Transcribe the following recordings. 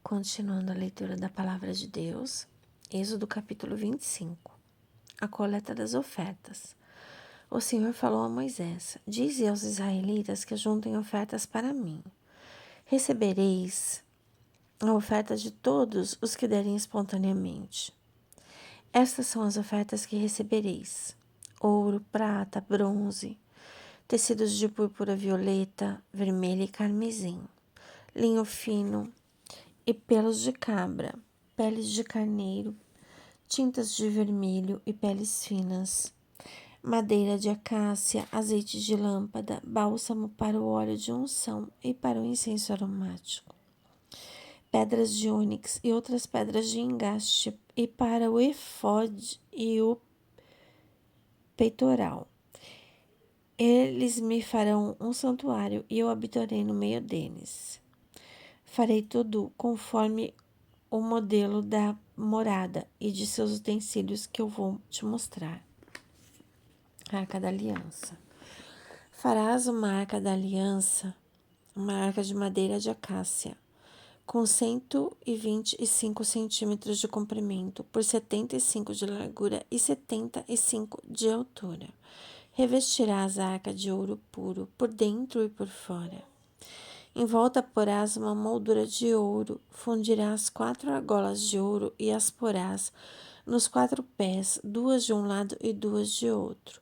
Continuando a leitura da Palavra de Deus, Êxodo capítulo 25, a coleta das ofertas. O Senhor falou a Moisés: Dize aos israelitas que juntem ofertas para mim. Recebereis a oferta de todos os que derem espontaneamente. Estas são as ofertas que recebereis: ouro, prata, bronze, tecidos de púrpura violeta, vermelha e carmesim, linho fino e pelos de cabra, peles de carneiro, tintas de vermelho e peles finas, madeira de acácia, azeite de lâmpada, bálsamo para o óleo de unção e para o incenso aromático, pedras de ônix e outras pedras de engaste e para o efode e o peitoral. Eles me farão um santuário e eu habitarei no meio deles. Farei tudo conforme o modelo da morada e de seus utensílios que eu vou te mostrar. Arca da Aliança. Farás uma arca da aliança, uma arca de madeira de acácia, com 125 centímetros de comprimento, por 75 de largura e 75 de altura. Revestirás a arca de ouro puro, por dentro e por fora. Em volta porás uma moldura de ouro, fundirás 4 argolas de ouro e as porás nos 4 pés, 2 de um lado e 2 de outro.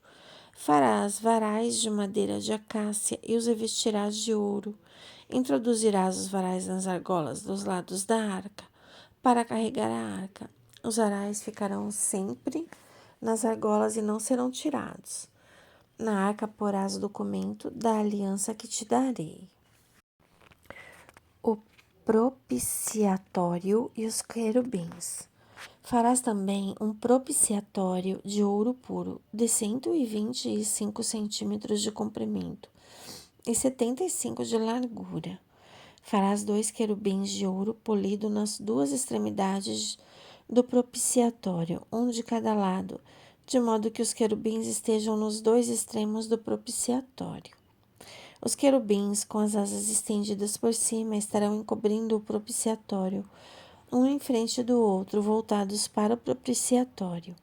Farás varais de madeira de acácia e os revestirás de ouro. Introduzirás os varais nas argolas dos lados da arca, para carregar a arca. Os varais ficarão sempre nas argolas e não serão tirados. Na arca porás o documento da aliança que te darei. O propiciatório e os querubins. Farás também um propiciatório de ouro puro, de 125 centímetros de comprimento e 75 de largura. Farás 2 querubins de ouro polido nas 2 extremidades do propiciatório, um de cada lado, de modo que os querubins estejam nos 2 extremos do propiciatório. Os querubins, com as asas estendidas por cima, estarão encobrindo o propiciatório, um em frente do outro, voltados para o propiciatório.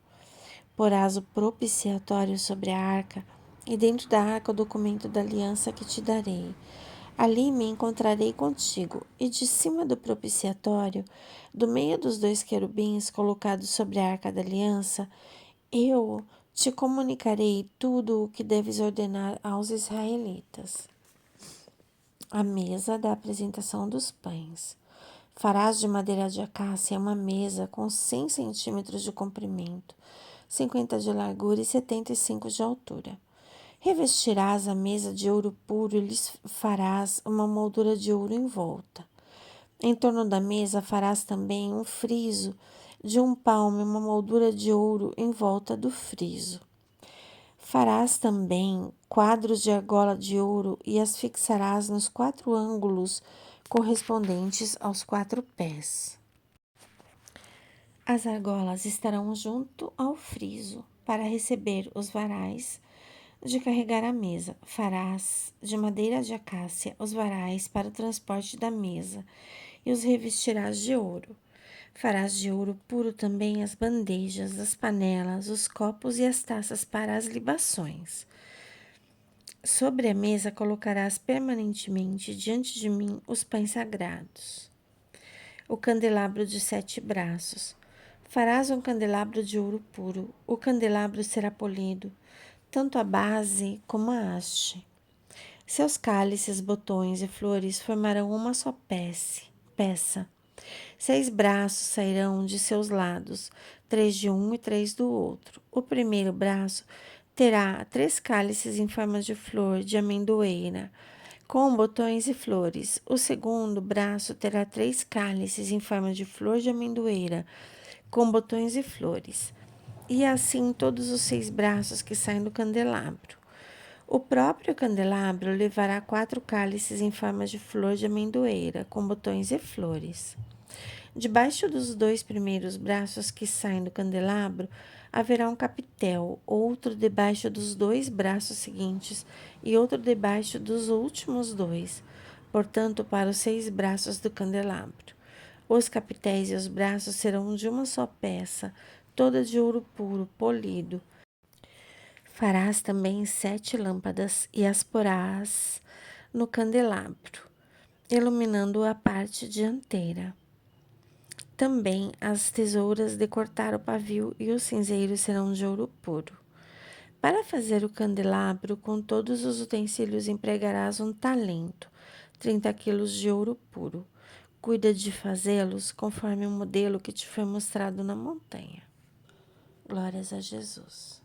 Porás o propiciatório sobre a arca, e dentro da arca o documento da aliança que te darei. Ali me encontrarei contigo, e de cima do propiciatório, do meio dos 2 querubins colocados sobre a arca da aliança, eu te comunicarei tudo o que deves ordenar aos israelitas. A mesa da apresentação dos pães. Farás de madeira de acácia uma mesa com 100 centímetros de comprimento, 50 de largura e 75 de altura. Revestirás a mesa de ouro puro e lhes farás uma moldura de ouro em volta. Em torno da mesa farás também um friso de 1 palmo e uma moldura de ouro em volta do friso. Farás também quadros de argola de ouro e as fixarás nos 4 ângulos correspondentes aos 4 pés. As argolas estarão junto ao friso para receber os varais de carregar a mesa. Farás de madeira de acácia os varais para o transporte da mesa e os revestirás de ouro. Farás de ouro puro também as bandejas, as panelas, os copos e as taças para as libações. Sobre a mesa colocarás permanentemente diante de mim os pães sagrados. O candelabro de 7 braços. Farás um candelabro de ouro puro. O candelabro será polido, tanto a base como a haste. Seus cálices, botões e flores formarão uma só peça. 6 braços sairão de seus lados, 3 de um e 3 do outro. O primeiro braço terá 3 cálices em forma de flor de amendoeira, com botões e flores. O segundo braço terá 3 cálices em forma de flor de amendoeira, com botões e flores. E assim todos os 6 braços que saem do candelabro. O próprio candelabro levará 4 cálices em forma de flor de amendoeira, com botões e flores. Debaixo dos 2 primeiros braços que saem do candelabro, haverá um capitel, outro debaixo dos 2 braços seguintes e outro debaixo dos últimos 2, portanto, para os 6 braços do candelabro. Os capitéis e os braços serão de uma só peça, toda de ouro puro, polido. Farás também 7 lâmpadas e as porás no candelabro, iluminando a parte dianteira. Também as tesouras de cortar o pavio e os cinzeiros serão de ouro puro. Para fazer o candelabro, com todos os utensílios empregarás um talento, 30 quilos de ouro puro. Cuida de fazê-los conforme o modelo que te foi mostrado na montanha. Glórias a Jesus.